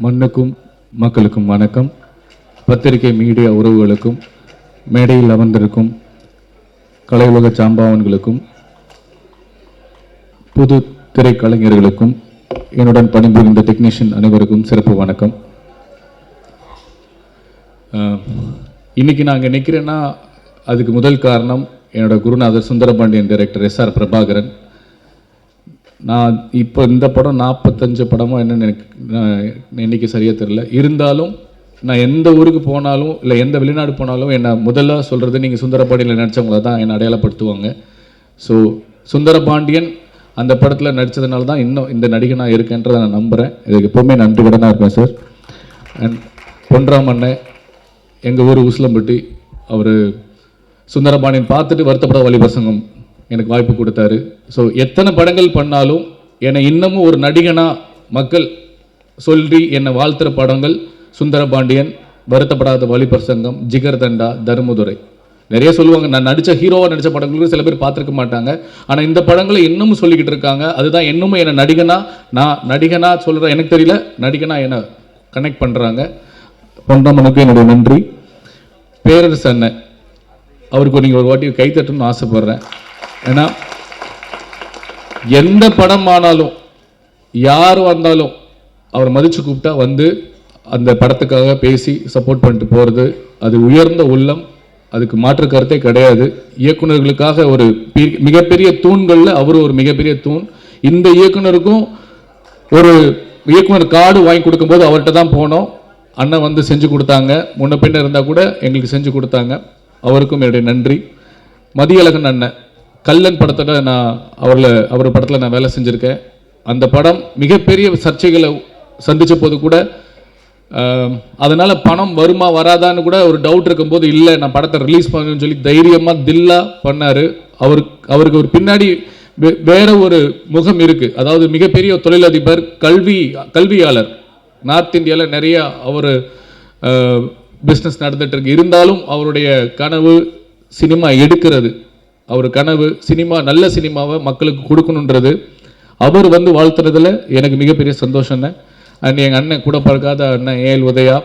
மண்ணுக்கும் மக்களுக்கும் வணக்கம். பத்திரிகை மீடியா உறவுகளுக்கும் மேடையில் அமர்ந்திருக்கும் கலையுலக சாம்பாவன்களுக்கும் புது திரைக்கலைஞர்களுக்கும் என்னுடன் பணிபுரிந்த டெக்னீஷியன் அனைவருக்கும் சிறப்பு வணக்கம். இன்னைக்கு நான் இங்கே நிற்கிறேன்னா அதுக்கு முதல் காரணம் என்னோட குருநாதர் சுந்தரபாண்டியன் டைரக்டர் எஸ்ஆர் பிரபாகரன். நான் இப்போ இந்த படம் 45 படமோ என்னன்னு எனக்கு இன்னைக்கு சரியாக தெரியல. இருந்தாலும் நான் எந்த ஊருக்கு போனாலும் இல்லை எந்த வெளிநாடு போனாலும் என்னை முதல்ல சொல்கிறது நீங்கள் சுந்தரபாண்டியனில் நடித்தவங்கள தான் என்னை அடையாளப்படுத்துவாங்க. ஸோ சுந்தரபாண்டியன் அந்த படத்தில் நடித்ததுனால தான் இன்னும் இந்த நடிகனாக இருக்கேன்றதை நான் நம்புகிறேன். இதுக்கு எப்போவுமே நன்றி கடனாக இருப்பேன் சார். அண்ட் பொன்ராம் அண்ணன் எங்கள் ஊர் உசிலம்பட்டி, அவர் சுந்தரபாண்டியன் பார்த்துட்டு வருத்தப்பட வழிபசங்கம் எனக்கு வாய்ப்பு கொடுத்தாரு. ஸோ எத்தனை படங்கள் பண்ணாலும் என்னை இன்னமும் ஒரு நடிகனாக மக்கள் சொல்லி என்னை வாழ்த்துற படங்கள் சுந்தரபாண்டியன், வருத்தப்படாத வழிபசங்கம், ஜிகர் தண்டா, தர்மதுரை. நிறைய சொல்லுவாங்க, நான் நடித்த ஹீரோவாக நடித்த படங்களுக்கு சில பேர் பார்த்துருக்க மாட்டாங்க. ஆனால் இந்த படங்களை இன்னமும் சொல்லிக்கிட்டு இருக்காங்க. அதுதான் இன்னமும் என்னை நான் நடிகனாக சொல்கிறேன். எனக்கு தெரியல, நடிகனாக என்னை கனெக்ட் பண்ணுறாங்க. பொன்ராமனுக்கு என்னுடைய நன்றி. பேரரசு அண்ணன், அவருக்கு நீங்கள் ஒரு வாட்டி கைத்தட்டணும்னு ஆசைப்படுறேன். ஏன்னா எந்த படம் ஆனாலும் யார் வந்தாலும் அவர் மதித்து கூப்பிட்டா வந்து அந்த படத்துக்காக பேசி சப்போர்ட் பண்ணிட்டு போகிறது அது உயர்ந்த உள்ளம். அதுக்கு மாற்று கருத்தே கிடையாது. இயக்குநர்களுக்காக ஒரு மிகப்பெரிய தூண்களில் அவர் ஒரு மிகப்பெரிய தூண். இந்த இயக்குனருக்கும் ஒரு இயக்குனர் கார்டு வாங்கி கொடுக்கும்போது அவர்கிட்ட தான் போனோம். அண்ணன் வந்து செஞ்சு கொடுத்தாங்க. முன்ன பின்ன இருந்தால் கூட எங்களுக்கு செஞ்சு கொடுத்தாங்க. அவருக்கும் என்னுடைய நன்றி. மதியழகன் அண்ணன், கல்லன் படத்தோட நான் அவர் படத்தில் நான் வேலை செஞ்சுருக்கேன். அந்த படம் மிகப்பெரிய சர்ச்சைகளை சந்தித்த போது கூட அதனால் பணம் வருமா வராதான்னு கூட ஒரு டவுட் இருக்கும்போது இல்லை நான் படத்தை ரிலீஸ் பண்ணுன்னு சொல்லி தைரியமாக தில்லா பண்ணார். அவருக்கு ஒரு பின்னாடி வேற ஒரு முகம் இருக்குது. அதாவது மிகப்பெரிய தொழிலதிபர், கல்வியாளர். நார்த் இந்தியாவில் நிறைய அவர் பிஸ்னஸ் நடந்துட்டு இருக்கு. இருந்தாலும் அவருடைய கனவு சினிமா எடுக்கிறது. அவர் கனவு சினிமா, நல்ல சினிமாவை மக்களுக்கு கொடுக்கணுன்றது. அவர் வந்து வாழ்த்துறதுல எனக்கு மிகப்பெரிய சந்தோஷங்க. அண்ட் எங்கள் அண்ணன் கூட பார்க்காத அண்ணன் ஏஎல் உதயா,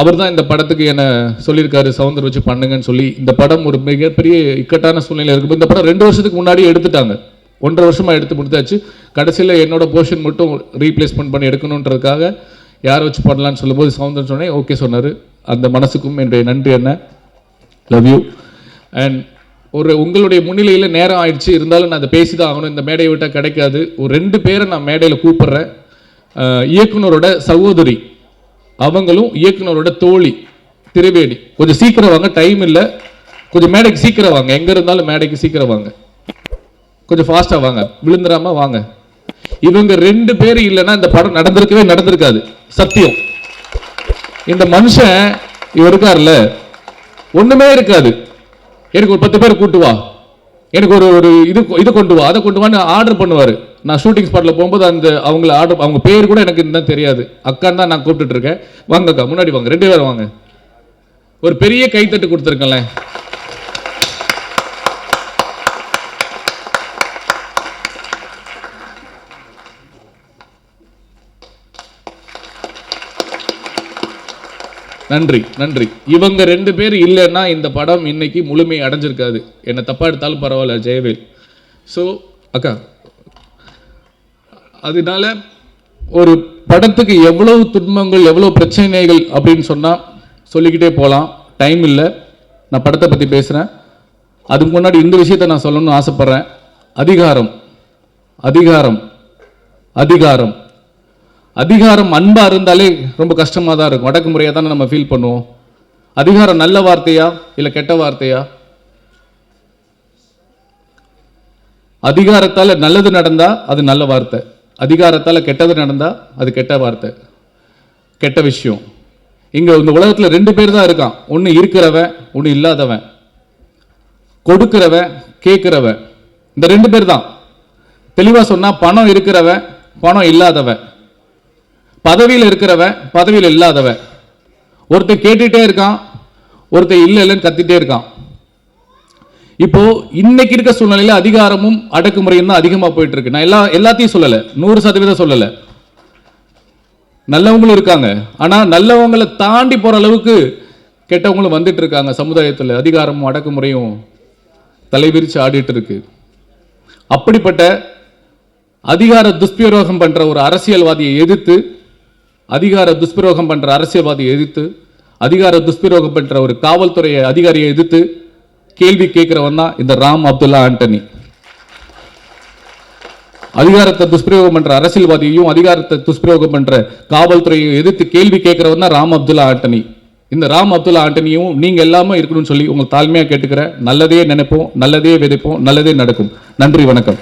அவர் தான் இந்த படத்துக்கு என்னை சொல்லியிருக்காரு சவுந்தர் வச்சு பண்ணுங்கன்னு சொல்லி. இந்த படம் ஒரு மிகப்பெரிய இக்கட்டான சூழ்நிலை இருக்கும்போது இந்த படம் 2 வருஷத்துக்கு முன்னாடி எடுத்துட்டாங்க. 1.5 வருஷமாக எடுத்து முடித்தாச்சு. கடைசியில் என்னோட போர்ஷன் மட்டும் ரீப்ளேஸ்மெண்ட் பண்ணி எடுக்கணுன்றதுக்காக யாரை வச்சு பண்ணலான்னு சொல்லும்போது சவுந்தர் சொன்னேன், ஓகே சொன்னார். அந்த மனசுக்கும் என்னுடைய நன்றி அண்ணன். Love you. அண்ட் உங்களுடைய முன்னிலையில் நேரம் ஆயிடுச்சு, இருந்தாலும் நான் அதை பேசி தான் ஆகணும். இந்த மேடையை விட்டால் கிடைக்காது. ஒரு 2 பேரை நான் மேடையில் கூப்பிட்றேன். இயக்குனரோட சகோதரி, அவங்களும் இயக்குனரோட தோழி திரிவேணி. கொஞ்சம் சீக்கிரம் வாங்க, டைம் இல்லை. கொஞ்சம் மேடைக்கு சீக்கிரம் வாங்க. எங்கே இருந்தாலும் மேடைக்கு சீக்கிரம் வாங்க. கொஞ்சம் ஃபாஸ்ட்டாக வாங்க, விழுந்துடாம வாங்க. இவங்க 2 பேர் இல்லைன்னா இந்த படம் நடந்திருக்காது. சத்தியம். இந்த மனுஷன் இவர் இருக்கார்ல, ஒண்ணுமே இருக்காது. எனக்கு ஒரு 10 பேர் கூட்டு வா, எனக்கு ஒரு இது கொண்டு வா, அதை கொண்டு வான்னு ஆர்டர் பண்ணுவார். நான் ஷூட்டிங் ஸ்பாட்டில் போகும்போது அவங்க பேர் கூட எனக்கு இன்னும் தெரியாது. அக்கான்னு தான் நான் கூப்பிட்டுட்டு இருக்கேன். வாங்க அக்கா, முன்னாடி வாங்க, 2 பேரும் வாங்க. ஒரு பெரிய கைத்தட்டு கொடுத்துருக்கேன்ல. நன்றி நன்றி. இவங்க 2 பேர் இல்லைன்னா இந்த படம் இன்னைக்கு முழுமை அடைஞ்சிருக்காது. என்னை தப்பா எடுத்தாலும் பரவாயில்ல, ஜெயவேல். ஸோ அக்கா, அதனால ஒரு படத்துக்கு எவ்வளவு துன்பங்கள், எவ்வளவு பிரச்சனைகள் அப்படின்னு சொன்னால் சொல்லிக்கிட்டே போகலாம். டைம் இல்லை. நான் படத்தை பற்றி பேசுகிறேன். அதுக்கு முன்னாடி இந்த விஷயத்தை நான் சொல்லணும்னு ஆசைப்பட்றேன். அதிகாரம் அதிகாரம் அதிகாரம் அதிகாரம் அன்பாக இருந்தாலே ரொம்ப கஷ்டமாக தான் இருக்கும். அடக்குமுறையாக தானே நம்ம ஃபீல் பண்ணுவோம். அதிகாரம் நல்ல வார்த்தையா இல்லை கெட்ட வார்த்தையா? அதிகாரத்தால் நல்லது நடந்தா அது நல்ல வார்த்தை, அதிகாரத்தால் கெட்டது நடந்தா அது கெட்ட வார்த்தை, கெட்ட விஷயம். இங்கே இந்த உலகத்தில் 2 பேர் தான் இருக்கான். ஒன்று இருக்கிறவன், ஒன்று இல்லாதவன். கொடுக்கிறவன், கேட்கிறவன். இந்த 2 பேர் தான். தெளிவாக சொன்னால் பணம் இருக்கிறவன், பணம் இல்லாதவன். பதவியில் இருக்கிறவன், பதவியில் இல்லாதவன். ஒருத்தன் கேட்டுட்டே இருக்கான், ஒருத்தன் இல்லை இல்லைன்னு கத்திட்டே இருக்கான். இப்போ இன்னைக்கு இருக்க சூழ்நிலையில அதிகாரமும் அடக்குமுறையும் தான் அதிகமாக போயிட்டு இருக்கு. நான் எல்லாத்தையும் சொல்லலை, 100% சொல்லலை. நல்லவங்களும் இருக்காங்க. ஆனால் நல்லவங்களை தாண்டி போகிற அளவுக்கு கெட்டவங்களும் வந்துட்டு இருக்காங்க. சமுதாயத்தில் அதிகாரமும் அடக்குமுறையும் தலைவிரிச்சு ஆடிட்டு இருக்கு. அப்படிப்பட்ட அதிகார துஷ்பிரயோகம் பண்ற ஒரு அரசியல்வாதியை எதிர்த்து, அதிகார துஷ்பிரயோகம் பண்ற அரசியல்வாதியை எதிர்த்து, அதிகார துஷ்பிரயோகம் பண்ற ஒரு காவல்துறை அதிகாரியை எதிர்த்து கேள்வி கேட்கிறவன் தான் இந்த ராம் அப்துல்லா ஆண்டனி. அதிகாரத்தை துஷ்பிரயோகம் பண்ற அரசியல்வாதியையும் அதிகாரத்தை துஷ்பிரயோகம் பண்ற காவல்துறையை எதிர்த்து கேள்வி கேட்கிறவன் தான் ராம் அப்துல்லா ஆண்டனி. இந்த ராம் அப்துல்லா ஆண்டனியும் நீங்க எல்லாமே இருக்கணும்னு சொல்லி உங்களை தாழ்மையா கேட்டுக்கிறேன். நல்லதே நினைப்போம், நல்லதே விதைப்போம், நல்லதே நடக்கும். நன்றி, வணக்கம்.